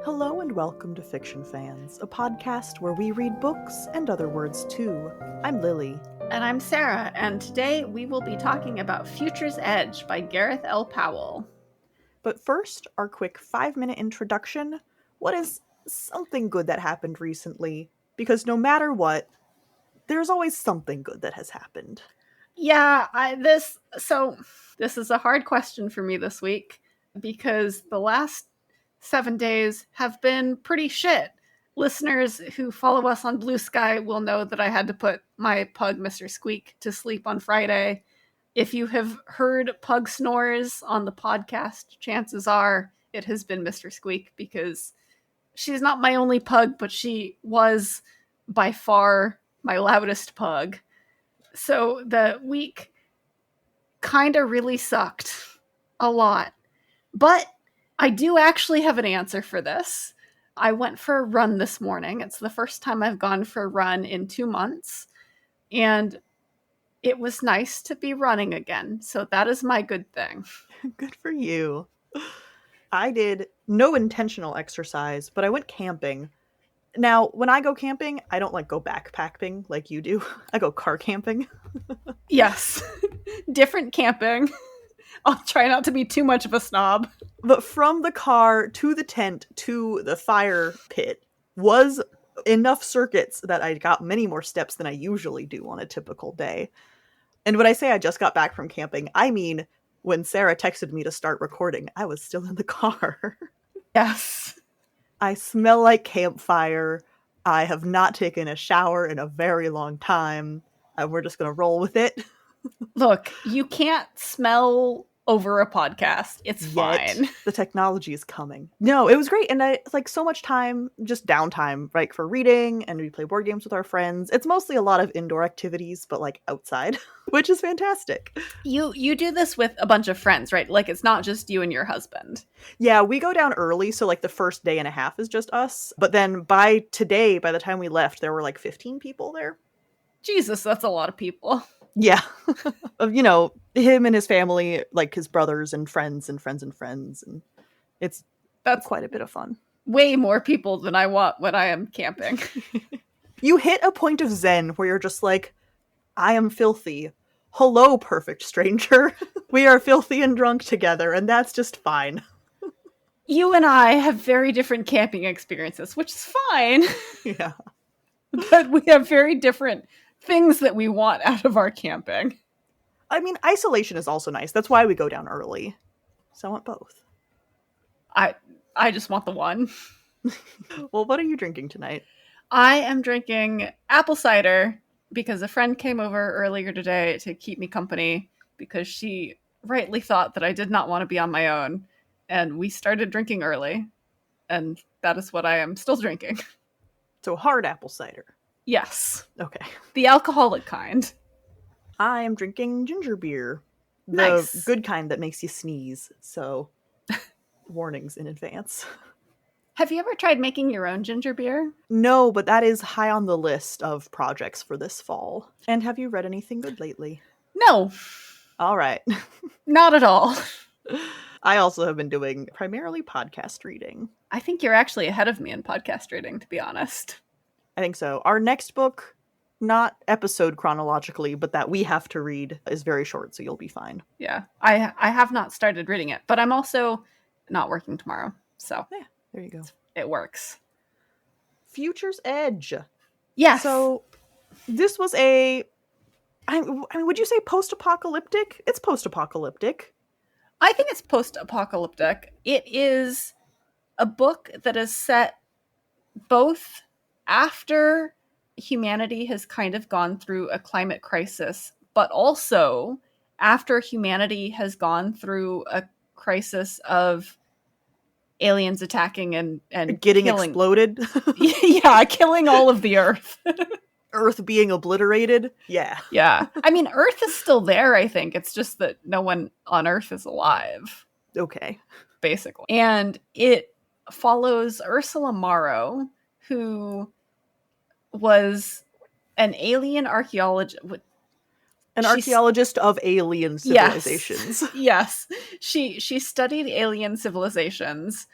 Hello and welcome to Fiction Fans, a podcast where we read books and other words too. I'm Lily. And I'm Sarah, and today we will be talking about Future's Edge by Gareth L. Powell. But first, our quick 5-minute introduction. What is something good that happened recently? Because no matter what, there's always something good that has happened. Yeah, this is a hard question for me this week, because the last 7 days have been pretty shit. Listeners who follow us on Blue Sky will know that I had to put my pug, Mr. Squeak, to sleep on Friday. If you have heard pug snores on the podcast, chances are it has been Mr. Squeak, because she's not my only pug, but she was by far my loudest pug. So the week kind of really sucked a lot. But I do actually have an answer for this. I went for a run this morning. It's the first time I've gone for a run in 2 months. And it was nice to be running again. So that is my good thing. Good for you. I did no intentional exercise, but I went camping. Now, when I go camping, I don't go backpacking like you do. I go car camping. Yes. Different camping. I'll try not to be too much of a snob. But from the car to the tent to the fire pit was enough circuits that I got many more steps than I usually do on a typical day. And when I say I just got back from camping, I mean when Sarah texted me to start recording, I was still in the car. Yes. I smell like campfire. I have not taken a shower in a very long time. We're just going to roll with it. Look, you can't smell over a podcast. It's fine. The technology is coming. No, it was great. And I so much time, just downtime, right, for reading, and we play board games with our friends. It's mostly a lot of indoor activities, but outside, which is fantastic. You do this with a bunch of friends, right? It's not just you and your husband. Yeah, we go down early, so the first day and a half is just us. But then by the time we left, there were 15 people there. Jesus, that's a lot of people. Yeah. Him and his family, his brothers and friends and friends and friends. And that's quite a bit of fun. Way more people than I want when I am camping. You hit a point of zen where you're just I am filthy. Hello, perfect stranger. We are filthy and drunk together, and that's just fine. You and I have very different camping experiences, which is fine. Yeah. But we have very different things that we want out of our camping. I mean, isolation is also nice. That's why we go down early. So I want both. I just want the one. Well, what are you drinking tonight? I am drinking apple cider because a friend came over earlier today to keep me company because she rightly thought that I did not want to be on my own. And we started drinking early. And that is what I am still drinking. So hard apple cider. Yes. Okay. The alcoholic kind. I am drinking ginger beer. The nice. Good kind that makes you sneeze. So, warnings in advance. Have you ever tried making your own ginger beer? No, but that is high on the list of projects for this fall. And have you read anything good lately? No. All right. Not at all. I also have been doing primarily podcast reading. I think you're actually ahead of me in podcast reading, to be honest. I think so. Our next book, not episode chronologically, but that we have to read, is very short, so you'll be fine. Yeah. I have not started reading it, but I'm also not working tomorrow. So yeah, there you go. It works. Future's Edge. Yes. So this was I mean, would you say post-apocalyptic? It's post-apocalyptic. I think it's post-apocalyptic. It is a book that is set both after humanity has kind of gone through a climate crisis, but also after humanity has gone through a crisis of aliens attacking and getting exploded. Yeah, killing all of the Earth. Earth being obliterated. Yeah. Yeah. I mean, Earth is still there, I think. It's just that no one on Earth is alive. Okay. Basically. And it follows Ursula Morrow, who was an alien archaeologist. An archaeologist of alien civilizations. Yes. She studied alien civilizations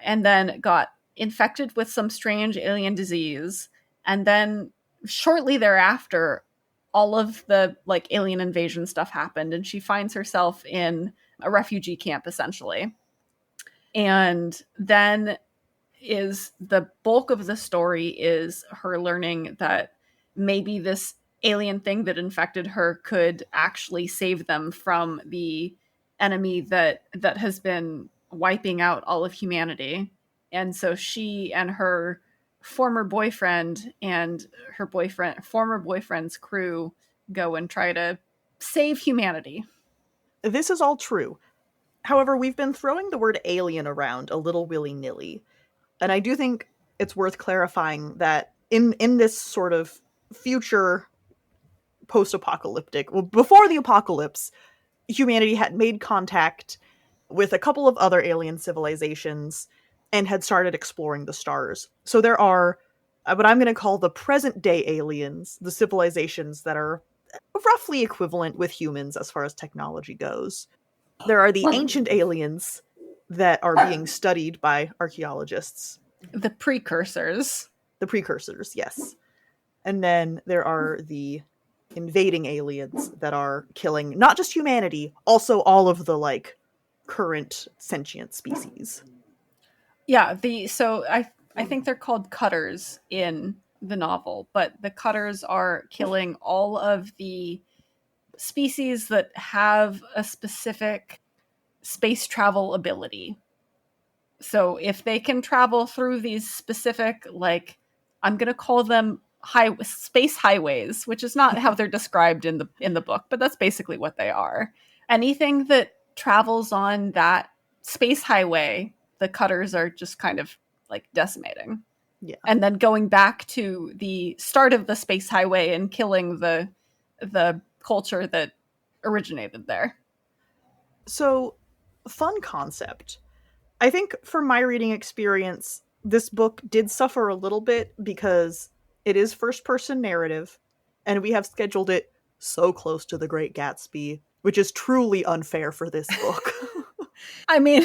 and then got infected with some strange alien disease. And then shortly thereafter, all of the like alien invasion stuff happened, and she finds herself in a refugee camp essentially. And then is the bulk of the story is her learning that maybe this alien thing that infected her could actually save them from the enemy that has been wiping out all of humanity. And so she and her former boyfriend and her former boyfriend's crew go and try to save humanity. This is all true. However, we've been throwing the word alien around a little willy-nilly. And I do think it's worth clarifying that in this sort of future post-apocalyptic, well, before the apocalypse, humanity had made contact with a couple of other alien civilizations and had started exploring the stars. So there are what I'm going to call the present-day aliens, the civilizations that are roughly equivalent with humans as far as technology goes. There are the ancient aliens that are being studied by archaeologists. The precursors. The precursors, yes. And then there are the invading aliens that are killing not just humanity, also all of the like current sentient species. Yeah, so I think they're called cutters in the novel, but the cutters are killing all of the species that have a specific space travel ability. So if they can travel through these specific, like, I'm going to call them space highways, which is not how they're described in the book, but that's basically what they are. Anything that travels on that space highway, the cutters are just kind of like decimating. Yeah. And then going back to the start of the space highway and killing the culture that originated there. So, fun concept. I think from my reading experience, this book did suffer a little bit because it is first-person narrative, and we have scheduled it so close to The Great Gatsby, which is truly unfair for this book. I mean,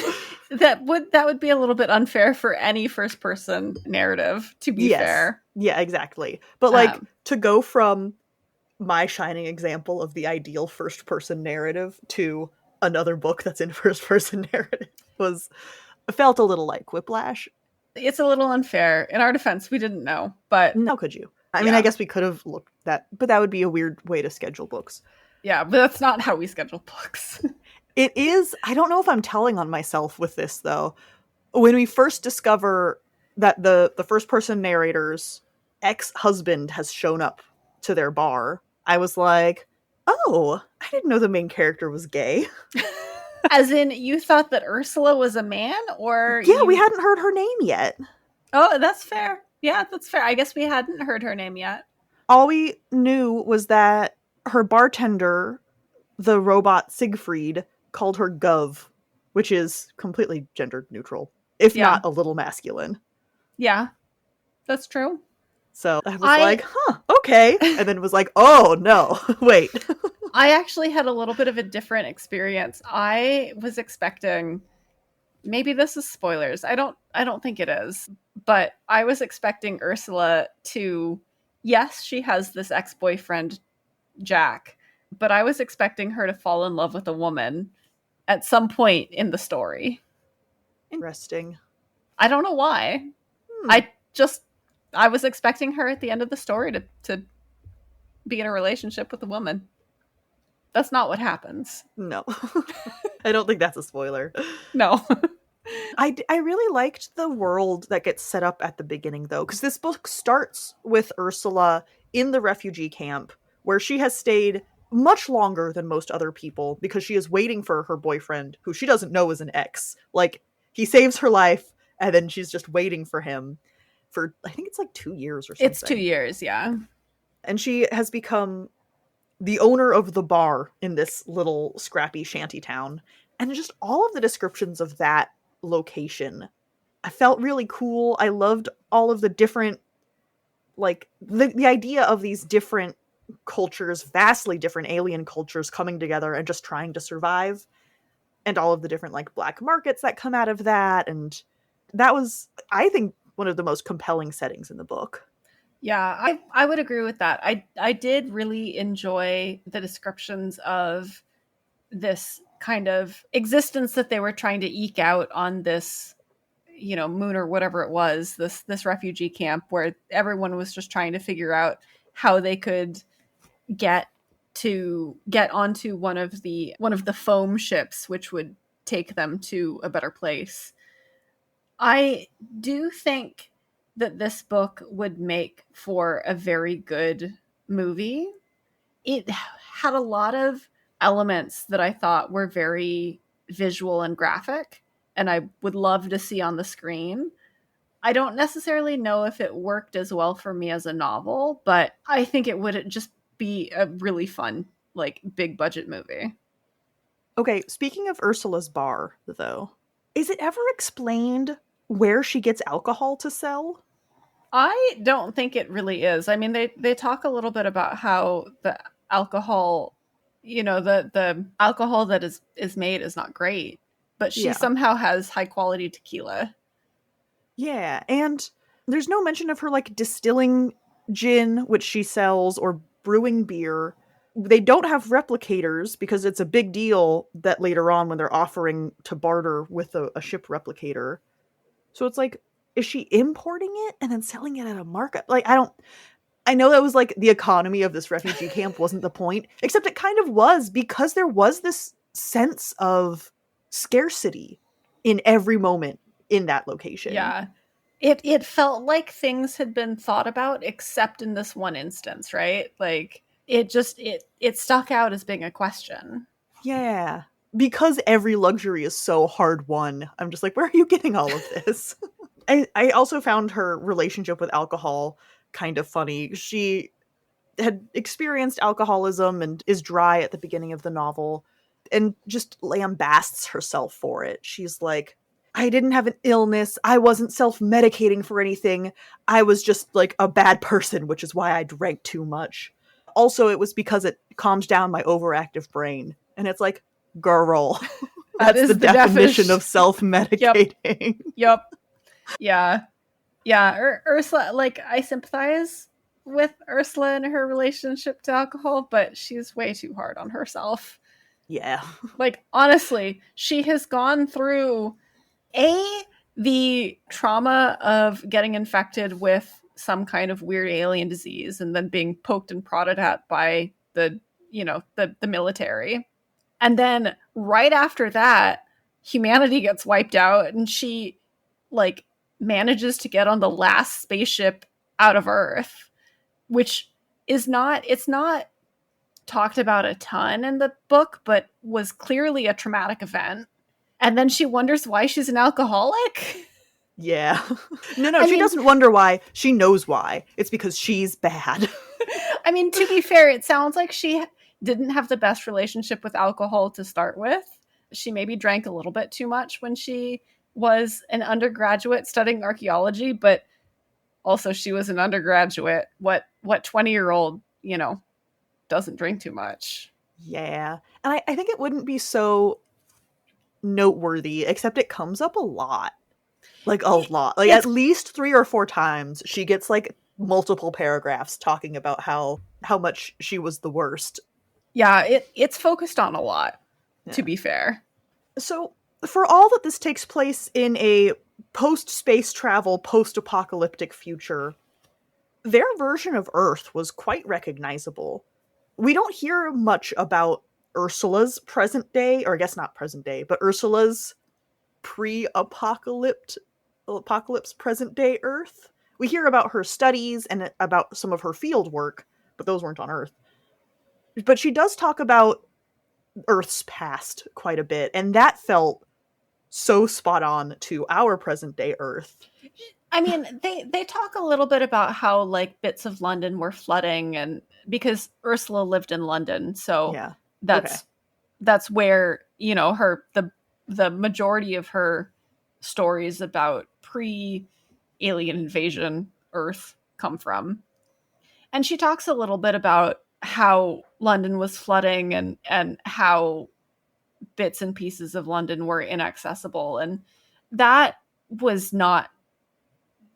that would be a little bit unfair for any first-person narrative, to be fair. Yeah, exactly. But like to go from my shining example of the ideal first-person narrative to another book that's in first-person narrative felt a little like whiplash. It's a little unfair. In our defense, we didn't know, but how could you? I mean, I guess we could have looked that, but that would be a weird way to schedule books. Yeah, but that's not how we schedule books. It is. I don't know if I'm telling on myself with this, though. When we first discover that the first-person narrator's ex-husband has shown up to their bar, I was like, oh, I didn't know the main character was gay. As in, you thought that Ursula was a man, or yeah, we hadn't heard her name yet. Oh, that's fair. Yeah, that's fair. I guess we hadn't heard her name yet. All we knew was that her bartender, the robot Siegfried, called her Gov, which is completely gender neutral, if not a little masculine. Yeah, that's true. So I was like, okay. And then was like, oh, no, wait. I actually had a little bit of a different experience. I was expecting, maybe this is spoilers. I don't think it is. But I was expecting Ursula to, yes, she has this ex-boyfriend, Jack, but I was expecting her to fall in love with a woman at some point in the story. Interesting. I don't know why. I was expecting her at the end of the story to be in a relationship with a woman. That's not what happens. No. I don't think that's a spoiler. No. I really liked the world that gets set up at the beginning, though, because this book starts with Ursula in the refugee camp, where she has stayed much longer than most other people because she is waiting for her boyfriend, who she doesn't know is an ex. Like, he saves her life, and then she's just waiting for him for, I think it's like 2 years or something. It's 2 years, yeah. And she has become the owner of the bar in this little scrappy shanty town. And just all of the descriptions of that location, I felt really cool. I loved all of the different, like, the idea of these different cultures, vastly different alien cultures coming together and just trying to survive. And all of the different, like, black markets that come out of that. And that was, I think, one of the most compelling settings in the book. Yeah, I would agree with that. I did really enjoy the descriptions of this kind of existence that they were trying to eke out on this, moon or whatever it was, this refugee camp where everyone was just trying to figure out how they could get onto one of the foam ships which would take them to a better place. I do think that this book would make for a very good movie. It had a lot of elements that I thought were very visual and graphic, and I would love to see on the screen. I don't necessarily know if it worked as well for me as a novel, but I think it would just be a really fun, like, big budget movie. Okay, speaking of Ursula's bar, though, is it ever explained where she gets alcohol to sell? I don't think it really is. I mean, they talk a little bit about how the alcohol, the alcohol that is made is not great, but she Yeah. somehow has high quality tequila. Yeah, and there's no mention of her like distilling gin, which she sells, or brewing beer. They don't have replicators because it's a big deal that later on when they're offering to barter with a ship replicator. So it's like, is she importing it and then selling it at a markup? Like, I know that was like the economy of this refugee camp wasn't the point, except it kind of was because there was this sense of scarcity in every moment in that location. Yeah. It felt like things had been thought about except in this one instance, right? Like it stuck out as being a question. Yeah. Because every luxury is so hard won, I'm just like, where are you getting all of this? I also found her relationship with alcohol kind of funny. She had experienced alcoholism and is dry at the beginning of the novel and just lambasts herself for it. She's like, I didn't have an illness. I wasn't self-medicating for anything. I was just like a bad person, which is why I drank too much. Also, it was because it calms down my overactive brain. And it's like, girl, that's the definition of self-medicating. Yep. Yeah. Yeah. Ursula, like, I sympathize with Ursula and her relationship to alcohol, but she's way too hard on herself. Yeah. Like, honestly, she has gone through the trauma of getting infected with some kind of weird alien disease and then being poked and prodded at by the military. And then right after that, humanity gets wiped out and she like manages to get on the last spaceship out of Earth, which it's not talked about a ton in the book, but was clearly a traumatic event. And then she wonders why she's an alcoholic. Yeah. No, she doesn't wonder why. She knows why. It's because she's bad. I mean, to be fair, it sounds like she didn't have the best relationship with alcohol to start with. She maybe drank a little bit too much when she was an undergraduate studying archaeology, but also she was an undergraduate. What 20-year-old, doesn't drink too much? Yeah. And I think it wouldn't be so noteworthy, except it comes up a lot. Like a lot. Like at least 3 or 4 times she gets like multiple paragraphs talking about how much she was the worst. Yeah, it's focused on a lot, to be fair. So for all that this takes place in a post-space travel, post-apocalyptic future, their version of Earth was quite recognizable. We don't hear much about Ursula's present day, or I guess not present day, but Ursula's pre-apocalypse present day Earth. We hear about her studies and about some of her field work, but those weren't on Earth. But she does talk about Earth's past quite a bit, and that felt so spot on to our present day Earth. I mean, they talk a little bit about how like bits of London were flooding, and because Ursula lived in London, so yeah. That's where her the majority of her stories about pre-alien invasion Earth come from. And she talks a little bit about how London was flooding and how bits and pieces of London were inaccessible, and that was not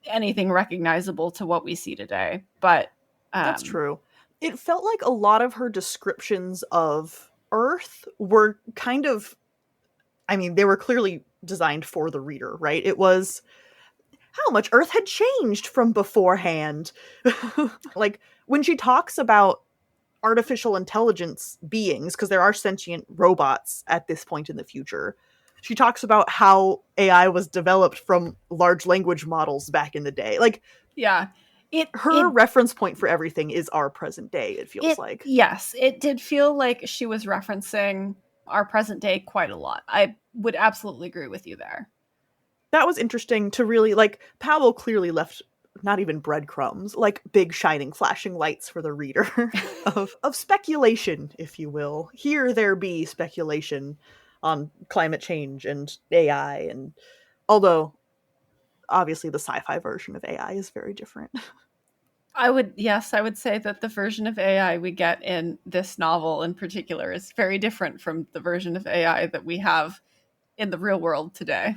anything recognizable to what we see today. But that's true. It felt like a lot of her descriptions of Earth were kind of, I mean, they were clearly designed for the reader, right? It was how much Earth had changed from beforehand. Like, when she talks about artificial intelligence beings, because there are sentient robots at this point in the future, she talks about how AI was developed from large language models back in the day. Like, yeah, her reference point for everything is our present day, it feels like. Yes, it did feel like she was referencing our present day quite a lot. I would absolutely agree with you there. That was interesting to really, like, Powell clearly left not even breadcrumbs, like big shining flashing lights for the reader of speculation, if you will. Here there be speculation on climate change and AI, and although obviously the sci-fi version of AI is very different. I would say that the version of AI we get in this novel in particular is very different from the version of AI that we have in the real world today.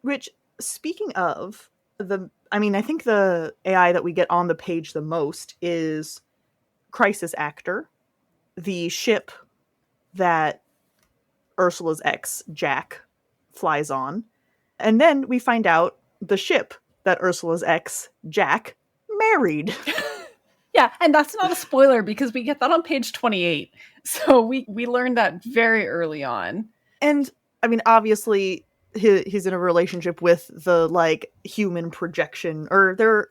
Which, speaking of, I think the AI that we get on the page the most is Crisis Actor, the ship that Ursula's ex, Jack, flies on. And then we find out the ship that Ursula's ex, Jack, married. Yeah, and that's not a spoiler because we get that on page 28. So we learned that very early on. And, I mean, obviously, he's in a relationship with the, like, human projection, or they're...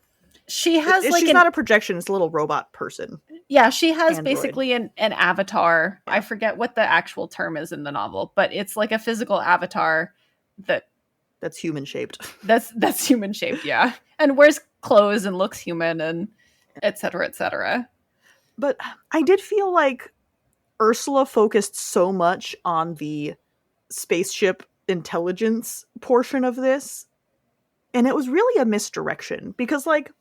She has, like... She's not a projection, it's a little robot person. Yeah, she has Android. Basically an avatar. Yeah. I forget what the actual term is in the novel, but it's like a physical avatar that's human-shaped. That's human-shaped, yeah. And wears clothes and looks human and et cetera, et cetera. But I did feel like Ursula focused so much on the spaceship intelligence portion of this, and it was really a misdirection, because, like,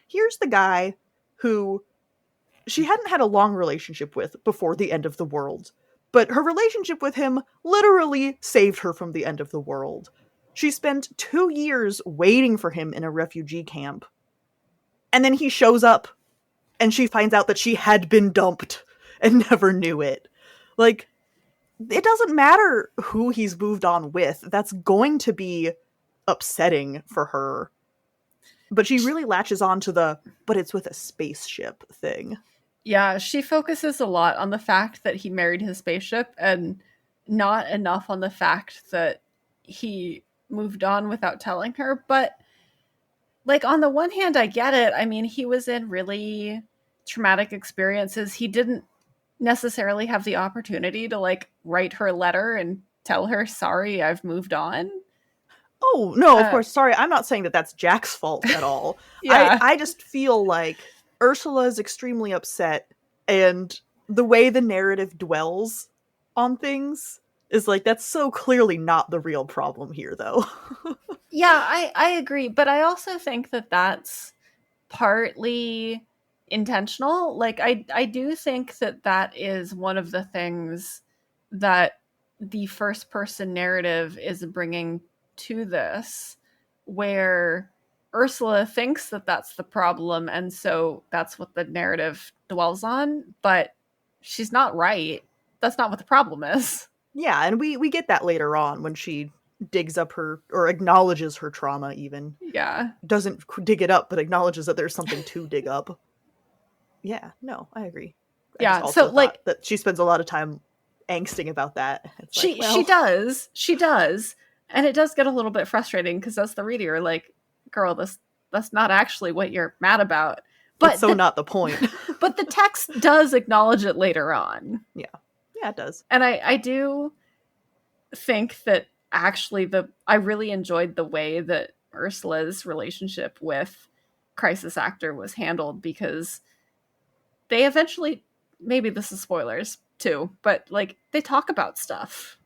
here's the guy who she hadn't had a long relationship with before the end of the world, but her relationship with him literally saved her from the end of the world. She spent 2 years waiting for him in a refugee camp, and then he shows up, and she finds out that she had been dumped and never knew it. Like, it doesn't matter who he's moved on with. That's going to be upsetting for her. But she really latches on to but it's with a spaceship thing. Yeah, she focuses a lot on the fact that he married his spaceship and not enough on the fact that he moved on without telling her. But, like, on the one hand, I get it. I mean, he was in really traumatic experiences. He didn't necessarily have the opportunity to, like, write her a letter and tell her, sorry, I've moved on. Oh, no, of course. Sorry, I'm not saying that that's Jack's fault at all. Yeah. I just feel like Ursula is extremely upset, and the way the narrative dwells on things is like, that's so clearly not the real problem here, though. Yeah, I agree. But I also think that that's partly intentional. Like, I do think that is one of the things that the first person narrative is bringing to this, where Ursula thinks that that's the problem, and so that's what the narrative dwells on, but she's not right. That's not what the problem is. Yeah, and we get that later on when she digs up her, or acknowledges her trauma even. Yeah. Doesn't dig it up, but acknowledges that there's something to dig up. Yeah, no, I agree. Yeah, so, like, that she spends a lot of time angsting about that. It's she does. And it does get a little bit frustrating because as the reader, like, girl, that's not actually what you're mad about. But it's not the point. But the text does acknowledge it later on. Yeah. Yeah, it does. And I do think that actually I really enjoyed the way that Ursula's relationship with Crisis Actor was handled, because they eventually, maybe this is spoilers too, but, like, they talk about stuff.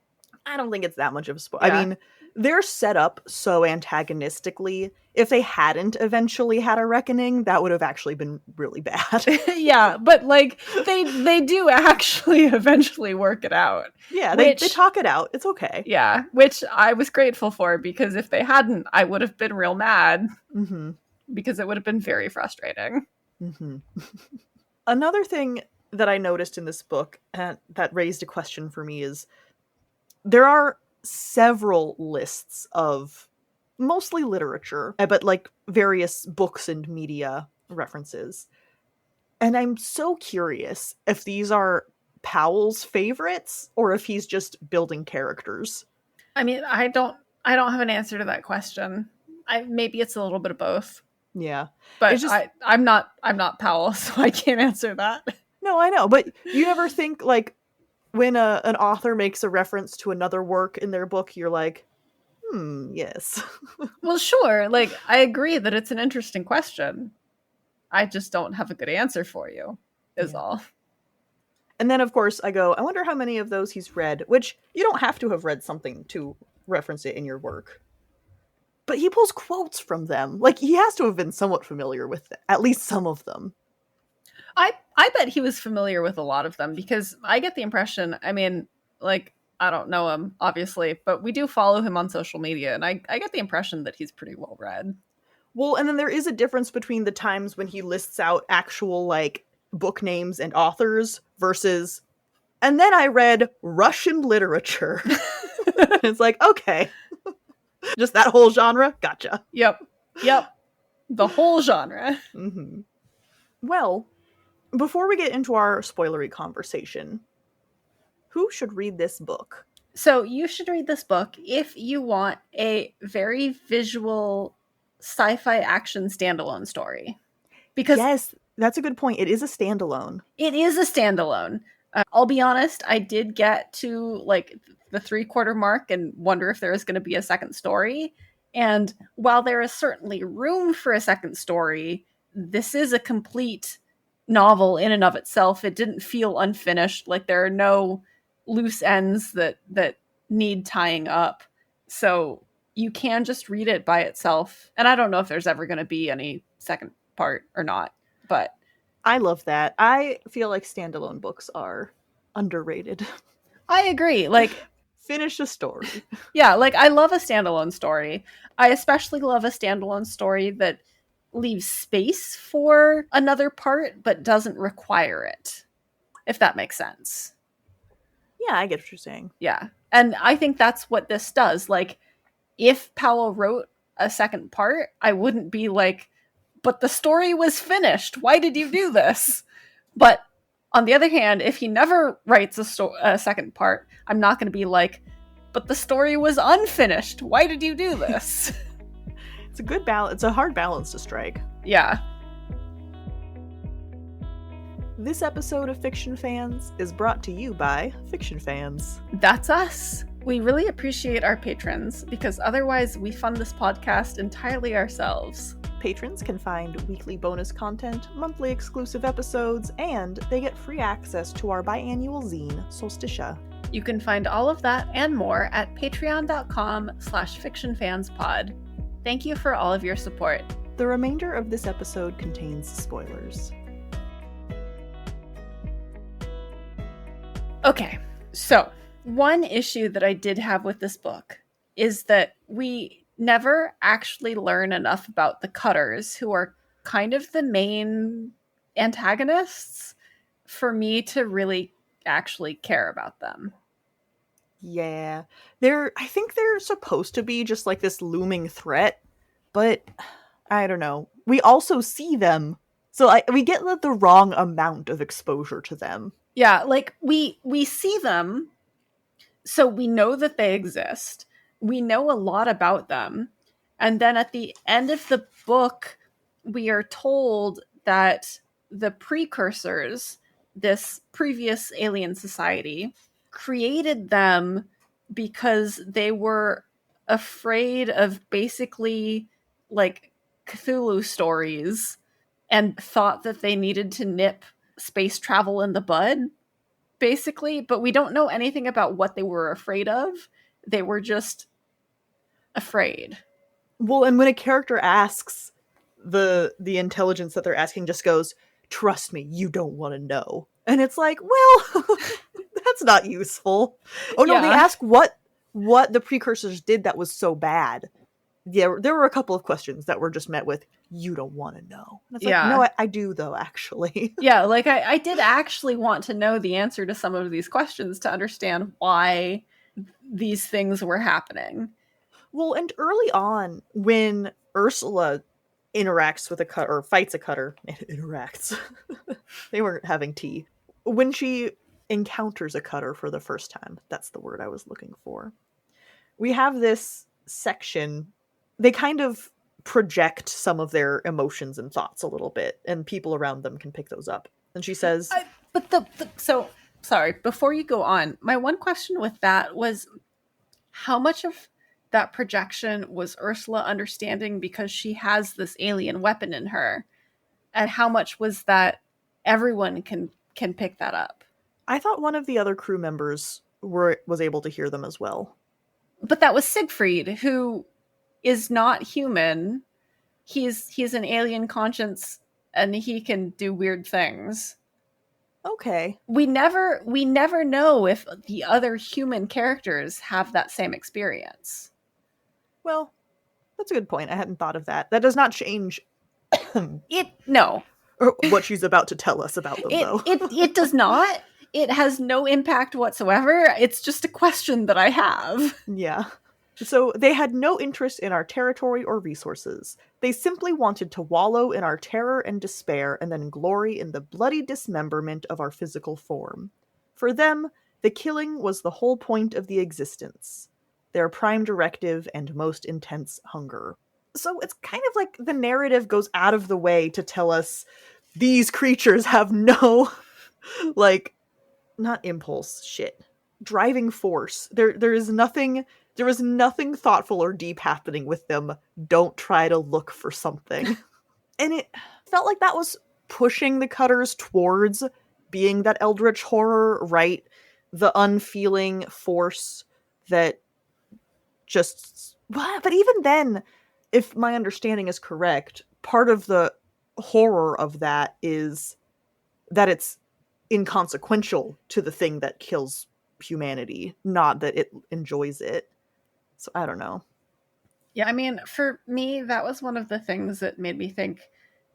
I don't think it's that much of a spoiler. Yeah. I mean, they're set up so antagonistically. If they hadn't eventually had a reckoning, that would have actually been really bad. Yeah, but, like, they do actually eventually work it out. Yeah, they talk it out. It's okay. Yeah, which I was grateful for, because if they hadn't, I would have been real mad. Mm-hmm. because it would have been very frustrating. Mm-hmm. Another thing that I noticed in this book that raised a question for me is there are several lists of mostly literature, but like various books and media references. And I'm so curious if these are Powell's favorites or if he's just building characters. I mean, I don't have an answer to that question. Maybe it's a little bit of both. Yeah. But it's just, I'm not Powell, so I can't answer that. No, I know, but you never think like when an author makes a reference to another work in their book, you're like, yes. Well, sure. Like, I agree that it's an interesting question. I just don't have a good answer for you, is all. And then, of course, I go, I wonder how many of those he's read, which you don't have to have read something to reference it in your work. But he pulls quotes from them. Like, he has to have been somewhat familiar with at least some of them. I bet he was familiar with a lot of them, because I get the impression, I mean, like, I don't know him, obviously, but we do follow him on social media, and I get the impression that he's pretty well read. Well, and then there is a difference between the times when he lists out actual, like, book names and authors versus, and then I read Russian literature. It's like, okay. Just that whole genre? Gotcha. Yep. The whole genre. Mm-hmm. Well, before we get into our spoilery conversation, who should read this book? So you should read this book if you want a very visual sci-fi action standalone story. Because yes, that's a good point. It is a standalone. It is a standalone. I'll be honest, I did get to like the 3/4 mark and wonder if there was going to be a second story. And while there is certainly room for a second story, this is a complete novel in and of itself. It didn't feel unfinished. Like, there are no loose ends that need tying up. So you can just read it by itself. And I don't know if there's ever going to be any second part or not, but I love that. I feel like standalone books are underrated. I agree. Like, finish a story. Yeah, like, I love a standalone story. I especially love a standalone story that leaves space for another part but doesn't require it, if that makes sense. Yeah, I get what you're saying. Yeah. And I think that's what this does. Like, if Powell wrote a second part, I wouldn't be like, but the story was finished. Why did you do this? But on the other hand, if he never writes a second part, I'm not going to be like, but the story was unfinished. Why did you do this? It's a good balance. It's a hard balance to strike. Yeah. This episode of Fiction Fans is brought to you by Fiction Fans. That's us. We really appreciate our patrons, because otherwise we fund this podcast entirely ourselves. Patrons can find weekly bonus content, monthly exclusive episodes, and they get free access to our biannual zine, Solsticia. You can find all of that and more at patreon.com/fictionfanspod. Thank you for all of your support. The remainder of this episode contains spoilers. Okay, so one issue that I did have with this book is that we never actually learn enough about the Cutters, who are kind of the main antagonists, for me to really actually care about them. Yeah. I think they're supposed to be just like this looming threat, but I don't know. We also see them, so we get the wrong amount of exposure to them. Yeah, like, we see them, so we know that they exist. We know a lot about them. And then at the end of the book, we are told that the precursors, this previous alien society, created them because they were afraid of basically like Cthulhu stories and thought that they needed to nip space travel in the bud, basically. But we don't know anything about what they were afraid of. They were just afraid. Well, and when a character asks, the intelligence that they're asking just goes, "Trust me, you don't want to know." And it's like, well, that's not useful. Oh no, They ask what the precursors did that was so bad. Yeah, there were a couple of questions that were just met with, you don't want to know. And it's like, Yeah. no, I do, though, actually. Yeah, like I did actually want to know the answer to some of these questions to understand why these things were happening. Well, and early on, when Ursula interacts with a cutter, or fights a cutter, interacts. They weren't having tea. When she encounters a cutter for the first time, that's the word I was looking for. We have this section, they kind of project some of their emotions and thoughts a little bit, and people around them can pick those up. And she says, So sorry, before you go on, my one question with that was how much of that projection was Ursula understanding because she has this alien weapon in her, and how much was that everyone can pick that up? I thought one of the other crew members was able to hear them as well. But that was Siegfried, who is not human. He's an alien conscience, and he can do weird things. Okay. We never know if the other human characters have that same experience. Well, that's a good point. I hadn't thought of that. That does not change No. what she's about to tell us about them, though. It does not. It has no impact whatsoever. It's just a question that I have. Yeah. So they had no interest in our territory or resources. They simply wanted to wallow in our terror and despair and then glory in the bloody dismemberment of our physical form. For them, the killing was the whole point of the existence, their prime directive and most intense hunger. So it's kind of like the narrative goes out of the way to tell us these creatures have no, like, not impulse, shit, driving force. There is nothing thoughtful or deep happening with them. Don't try to look for something. And it felt like that was pushing the cutters towards being that eldritch horror, right? The unfeeling force that just... But even then, if my understanding is correct, part of the horror of that is that it's inconsequential to the thing that kills humanity, not that it enjoys it. So I don't know. Yeah, I mean, for me, that was one of the things that made me think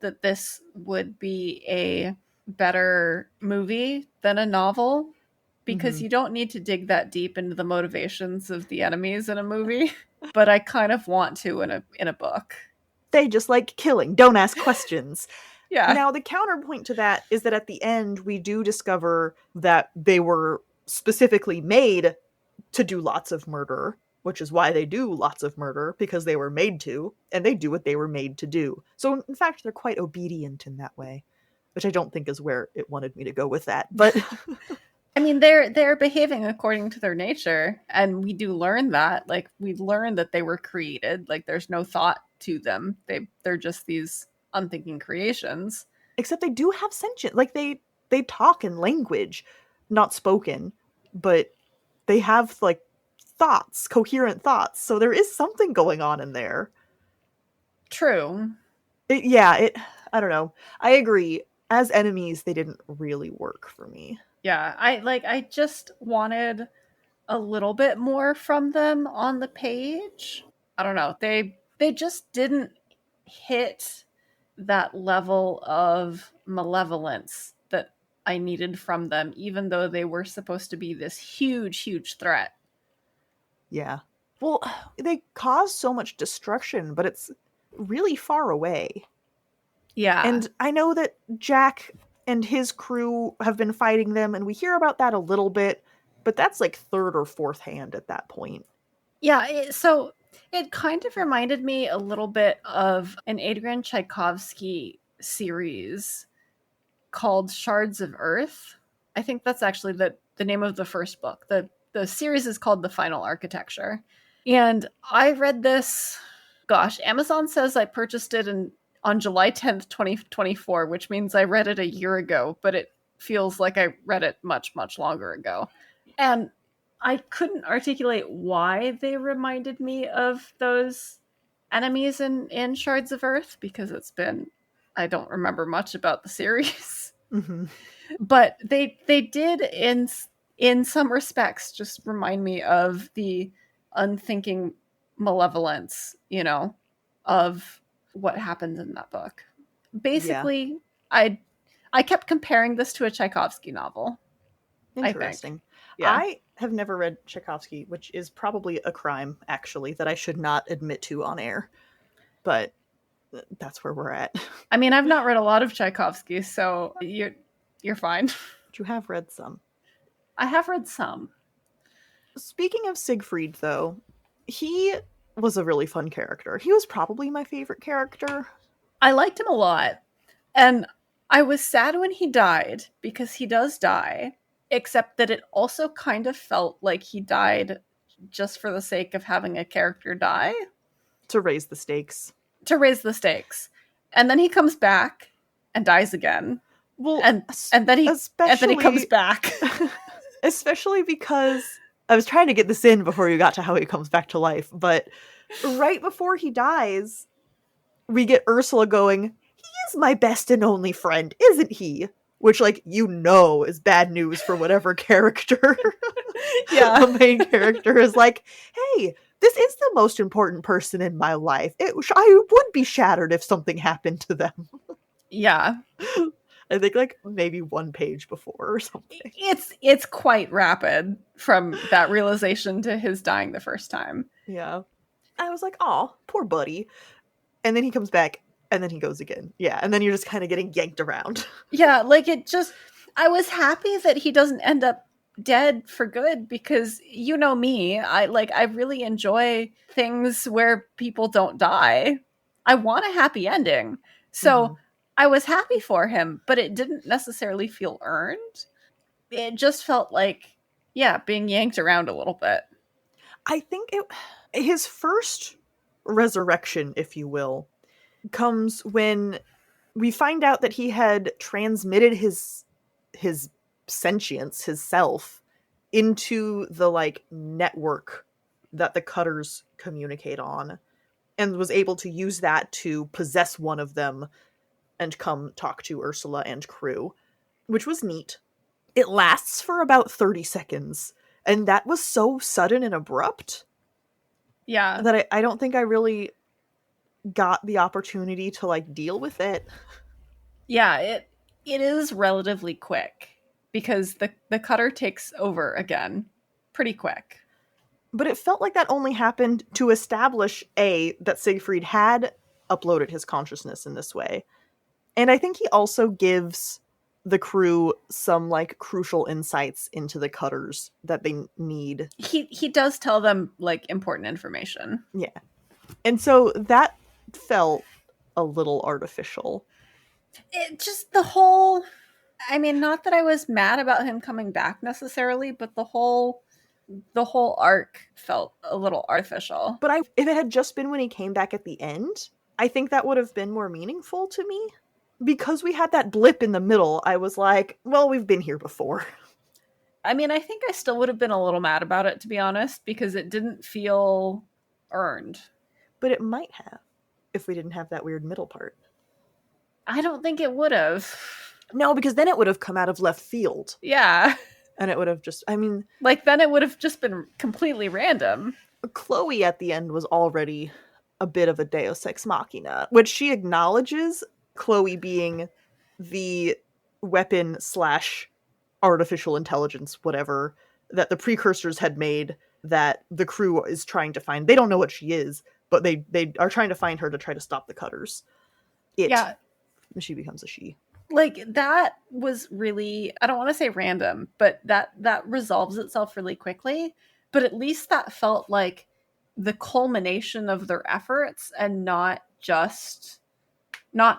that this would be a better movie than a novel, because you don't need to dig that deep into the motivations of the enemies in a movie, but I kind of want to in a book. They just like killing. Don't ask questions. Yeah. Now, the counterpoint to that is that at the end, we do discover that they were specifically made to do lots of murder, which is why they do lots of murder, because they were made to, and they do what they were made to do. So, in fact, they're quite obedient in that way, which I don't think is where it wanted me to go with that. But I mean, they're behaving according to their nature, and we do learn that. Like, we learn that they were created. Like, there's no thought to them. They're just these unthinking creations. Except they do have sentience. Like, they talk in language, not spoken, but they have, like, thoughts, coherent thoughts. So there is something going on in there. True. I don't know. I agree. As enemies, they didn't really work for me. Yeah, I just wanted a little bit more from them on the page. I don't know. They just didn't hit that level of malevolence that I needed from them, even though they were supposed to be this huge threat. Yeah. Well, they cause so much destruction, but it's really far away. Yeah. And I know that Jack and his crew have been fighting them, and we hear about that a little bit, but that's like third or fourth hand at that point. Yeah, so it kind of reminded me a little bit of an Adrian Tchaikovsky series called Shards of Earth. I think that's actually the name of the first book. The series is called The Final Architecture. And I read this, Amazon says I purchased it on July 10th, 2024, which means I read it a year ago, but it feels like I read it much longer ago. And I couldn't articulate why they reminded me of those enemies in Shards of Earth, because I don't remember much about the series. Mm-hmm. But they did in some respects just remind me of the unthinking malevolence, of what happens in that book. Basically, I kept comparing this to a Tchaikovsky novel. Interesting. I think. Yeah. I have never read Tchaikovsky, which is probably a crime, actually, that I should not admit to on air. But that's where we're at. I mean, I've not read a lot of Tchaikovsky, so you're fine. But you have read some. I have read some. Speaking of Siegfried, though, he was a really fun character. He was probably my favorite character. I liked him a lot. And I was sad when he died, because he does die, except that it also kind of felt like he died just for the sake of having a character die. To raise the stakes. And then he comes back and dies again. Well, and then he comes back. Especially because I was trying to get this in before you got to how he comes back to life, but right before he dies, we get Ursula going, "He is my best and only friend, isn't he?" Which, is bad news for whatever character. Yeah. The main character is like, "Hey, this is the most important person in my life. I would be shattered if something happened to them." Yeah. I think maybe one page before or something. It's quite rapid from that realization to his dying the first time. Yeah. I was like, "Oh, poor buddy." And then he comes back and then he goes again. Yeah. And then you're just kind of getting yanked around. Yeah. I was happy that he doesn't end up dead for good, because you know me, I really enjoy things where people don't die. I want a happy ending. So I was happy for him, but it didn't necessarily feel earned. It just felt like, being yanked around a little bit. I think his first resurrection, if you will, comes when we find out that he had transmitted his sentience, his self, into the network that the Cutters communicate on, and was able to use that to possess one of them and come talk to Ursula and crew, which was neat. It lasts for about 30 seconds, and that was so sudden and abrupt. Yeah. That I don't think I really got the opportunity to deal with it. Yeah, it is relatively quick, because the Cutter takes over again pretty quick. But it felt like that only happened to establish that Siegfried had uploaded his consciousness in this way. And I think he also gives the crew some crucial insights into the Cutters that they need. He does tell them important information. Yeah. And so that felt a little artificial. It just not that I was mad about him coming back necessarily, but the whole arc felt a little artificial. But if it had just been when he came back at the end, I think that would have been more meaningful to me. Because we had that blip in the middle, I was like, well, we've been here before. I mean, I think I still would have been a little mad about it, to be honest, because it didn't feel earned. But it might have, if we didn't have that weird middle part. I don't think it would have. No, because then it would have come out of left field. Yeah. And it would have just, then it would have just been completely random. Chloe at the end was already a bit of a deus ex machina, which she acknowledges, Chloe being the weapon / artificial intelligence, whatever, that the precursors had made that the crew is trying to find. They don't know what she is, but they are trying to find her to try to stop the Cutters. Yeah. She becomes a she. That was really, I don't want to say random, but that resolves itself really quickly. But at least that felt like the culmination of their efforts, and not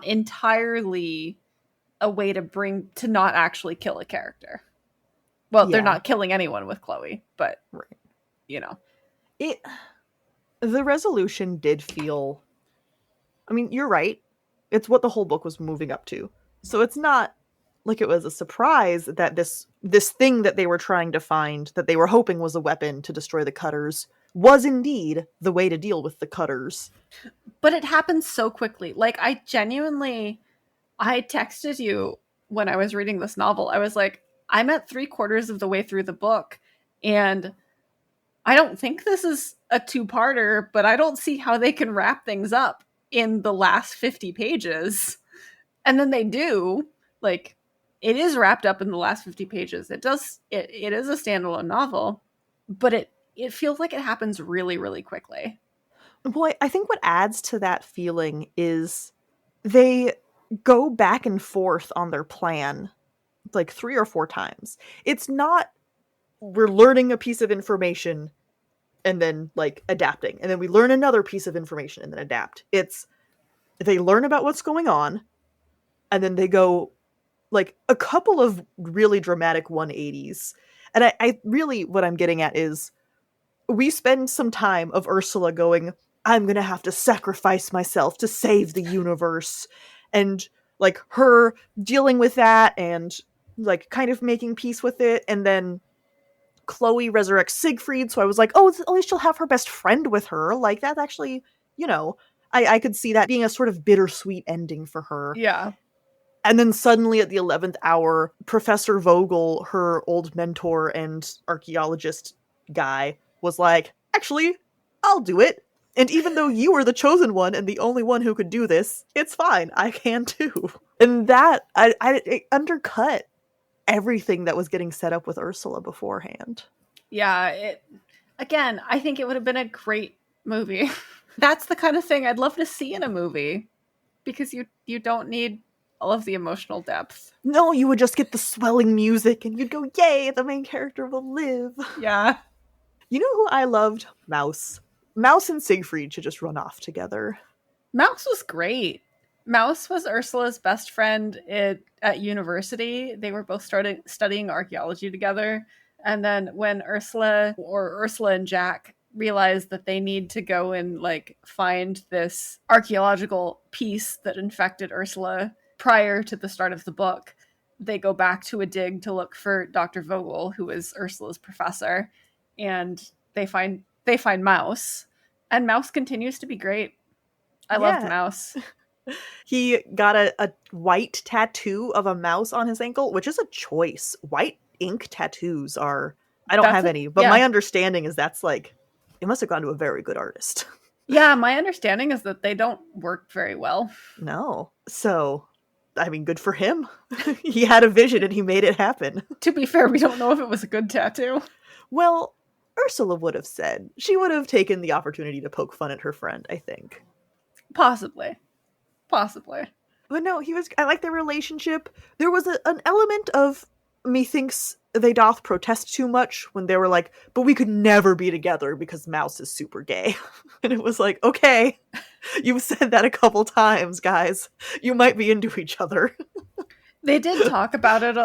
entirely a way to not actually kill a character. Well, they're not killing anyone with Chloe, but right. The resolution did feel, you're right. It's what the whole book was moving up to. So it's not like it was a surprise that this thing that they were trying to find, that they were hoping was a weapon to destroy the Cutters, was indeed the way to deal with the Cutters. But it happened so quickly. I texted you when I was reading this novel. I was like, I'm at 3/4 of the way through the book, and I don't think this is a two-parter, but I don't see how they can wrap things up in the last 50 pages. And then they do. Like, it is wrapped up in the last 50 pages. It is a standalone novel, but it feels like it happens really, really quickly. Well, I think what adds to that feeling is they go back and forth on their plan like 3 or 4 times. It's not we're learning a piece of information and then like adapting, and then we learn another piece of information and then adapt. It's they learn about what's going on, and then they go like a couple of really dramatic 180s. And I really, what I'm getting at is we spend some time of Ursula going, I'm gonna have to sacrifice myself to save the universe, and like her dealing with that and like kind of making peace with it. And then Chloe resurrects Siegfried, so I was like, oh, at least she'll have her best friend with her. Like, that's actually, I could see that being a sort of bittersweet ending for her. Yeah. And then suddenly at the 11th hour, Professor Vogel, her old mentor and archaeologist guy, was like, actually, I'll do it. And even though you were the chosen one and the only one who could do this, it's fine. I can too. And that, it undercut everything that was getting set up with Ursula beforehand. Yeah, again, I think it would have been a great movie. That's the kind of thing I'd love to see in a movie, because you don't need all of the emotional depth. No, you would just get the swelling music and you'd go, yay, the main character will live. Yeah. You know who I loved? Mouse. Mouse and Siegfried should just run off together. Mouse was great. Mouse was Ursula's best friend at university. They were both studying archaeology together. And then when Ursula and Jack realize that they need to go and like find this archaeological piece that infected Ursula prior to the start of the book, they go back to a dig to look for Dr. Vogel, who is Ursula's professor, and they find Mouse, and Mouse continues to be great. I loved Mouse. He got a white tattoo of a mouse on his ankle, which is a choice. White ink tattoos are, I don't have any, but my understanding is that's like, it must have gone to a very good artist. Yeah, my understanding is that they don't work very well. No. So, I mean, good for him. He had a vision and he made it happen. To be fair, we don't know if it was a good tattoo. Well, Ursula would have said. She would have taken the opportunity to poke fun at her friend, I think. Possibly. But no, I like their relationship. There was an element of methinks they doth protest too much when they were like, but we could never be together because Mouse is super gay. And it was like, okay, you've said that a couple times, guys. You might be into each other. They did talk about it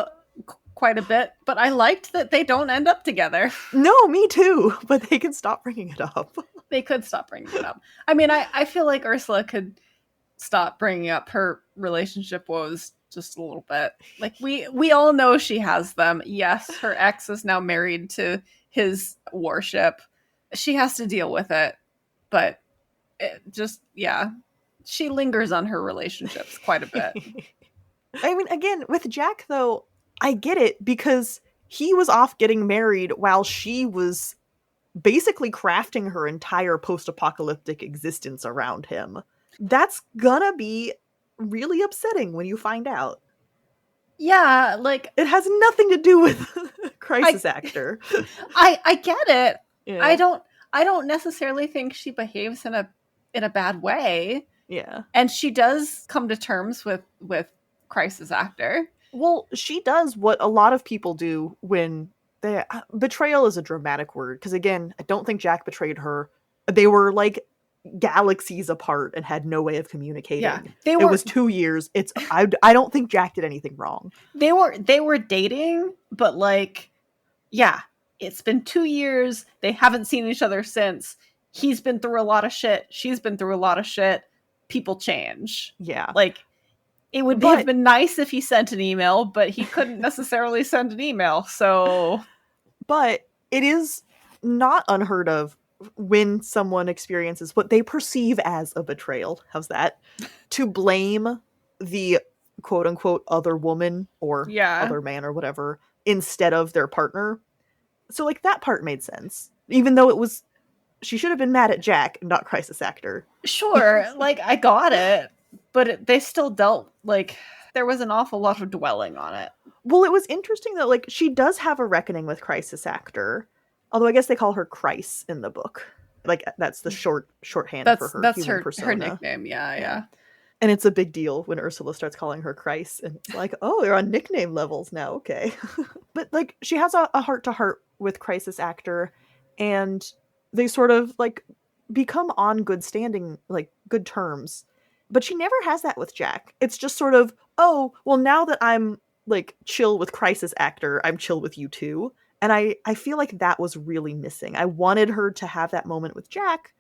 quite a bit, but I liked that they don't end up together. No, me too, but they can stop bringing it up. They could stop bringing it up. I mean, I feel like Ursula could stop bringing up her relationship woes just a little bit. Like, we all know she has them. Yes, her ex is now married to his warship. She has to deal with it, but she lingers on her relationships quite a bit. I mean, again, with Jack, though, I get it, because he was off getting married while she was basically crafting her entire post-apocalyptic existence around him. That's gonna be really upsetting when you find out. Yeah, like, it has nothing to do with crisis actor. I get it. Yeah. I don't necessarily think she behaves in a bad way. Yeah. And she does come to terms with crisis actor. Well, she does what a lot of people do when they betrayal is a dramatic word, because again, I don't think Jack betrayed her. They were like galaxies apart and had no way of communicating. Yeah, it was 2 years. I don't think Jack did anything wrong. They were dating, but like, yeah, it's been 2 years. They haven't seen each other since. He's been through a lot of shit. She's been through a lot of shit. People change. Yeah. Like, it would have been nice if he sent an email, but he couldn't necessarily send an email, so... But it is not unheard of when someone experiences what they perceive as a betrayal, how's that, to blame the quote-unquote other woman or other man or whatever instead of their partner. So, like, that part made sense. Even though she should have been mad at Jack, not crisis actor. Sure, like, I got it, but they still dealt, like, there was an awful lot of dwelling on it. Well, it was interesting that, like, she does have a reckoning with crisis actor, although I guess they call her Chryse in the book. Like, that's the shorthand for her human persona. Her nickname, yeah. And it's a big deal when Ursula starts calling her Chryse, and it's like, oh, they're on nickname levels now, okay. But, like, she has a heart-to-heart with crisis actor, and they sort of, like, become on good standing, like, good terms. But she never has that with Jack. It's just sort of, oh, well, now that I'm, like, chill with crisis actor, I'm chill with you too. And I feel like that was really missing. I wanted her to have that moment with Jack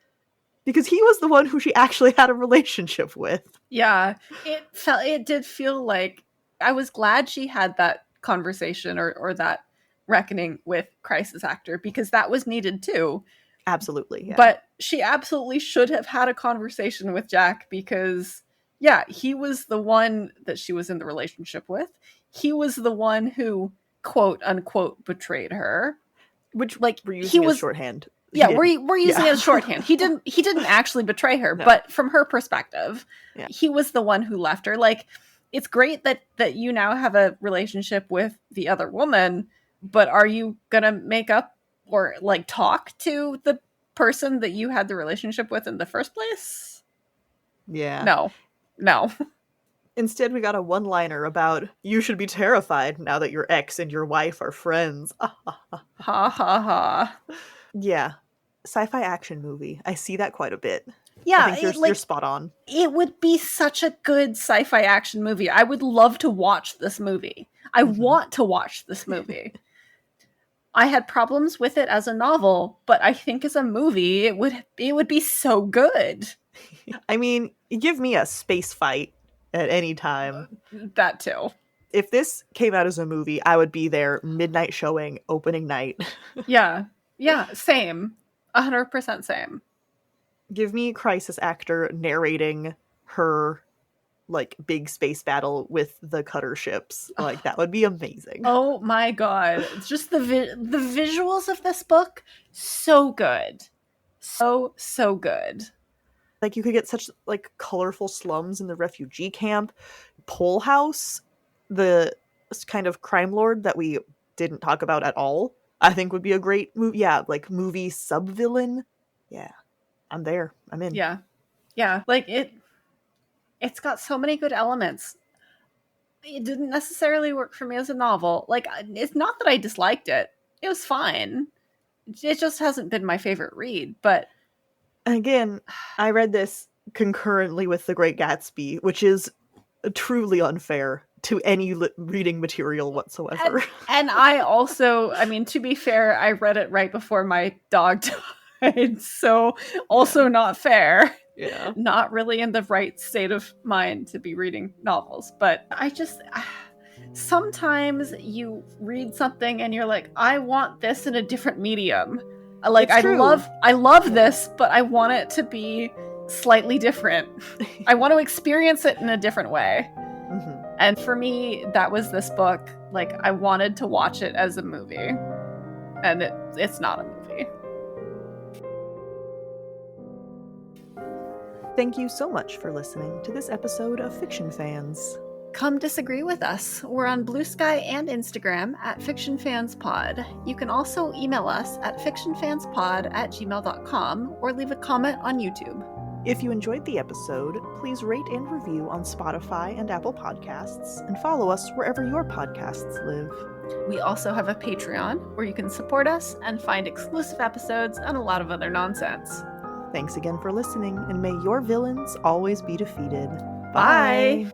because he was the one who she actually had a relationship with. Yeah, it did feel like, I was glad she had that conversation or that reckoning with crisis actor, because that was needed too. Absolutely, yeah. But she absolutely should have had a conversation with Jack, because, yeah, he was the one that she was in the relationship with. He was the one who, quote unquote, betrayed her. Which, like, we're using as shorthand. Yeah, we're using it as shorthand. He didn't actually betray her, No. but from her perspective, he was the one who left her. Like, it's great that you now have a relationship with the other woman, but are you gonna make up or, like, talk to the person that you had the relationship with in the first place? Yeah. No. Instead, we got a one-liner about, you should be terrified now that your ex and your wife are friends. Ha ha ha. Yeah. Sci-fi action movie. I see that quite a bit. Yeah, I think you're spot on. It would be such a good sci-fi action movie. I would love to watch this movie. I want to watch this movie. I had problems with it as a novel, but I think as a movie, it would be so good. I mean, give me a space fight at any time. That too. If this came out as a movie, I would be there midnight showing, opening night. Yeah, same. 100% same. Give me crisis actor narrating her, like, big space battle with the cutter ships. Like, that would be amazing. Oh my god. It's just the visuals of this book, so good. So good. Like, you could get such, like, colorful slums in the refugee camp. Pole House, the kind of crime lord that we didn't talk about at all, I think would be a great movie. Yeah, like, movie sub-villain. Yeah, I'm there. I'm in. Yeah. Like, it's got so many good elements. It didn't necessarily work for me as a novel. Like, it's not that I disliked it. It was fine. It just hasn't been my favorite read, but... Again, I read this concurrently with The Great Gatsby, which is truly unfair to any reading material whatsoever. And I also, I mean, to be fair, I read it right before my dog died, so also not fair. Yeah. Not really in the right state of mind to be reading novels, but sometimes you read something and you're like, I want this in a different medium. Like, I love this, but I want it to be slightly different. I want to experience it in a different way. Mm-hmm. And for me, that was this book. Like, I wanted to watch it as a movie, and it's not a movie. Thank you so much for listening to this episode of Fiction Fans. Come disagree with us. We're on Blue Sky and Instagram at FictionFansPod. You can also email us at fictionfanspod@gmail.com or leave a comment on YouTube. If you enjoyed the episode, please rate and review on Spotify and Apple Podcasts, and follow us wherever your podcasts live. We also have a Patreon where you can support us and find exclusive episodes and a lot of other nonsense. Thanks again for listening, and may your villains always be defeated. Bye!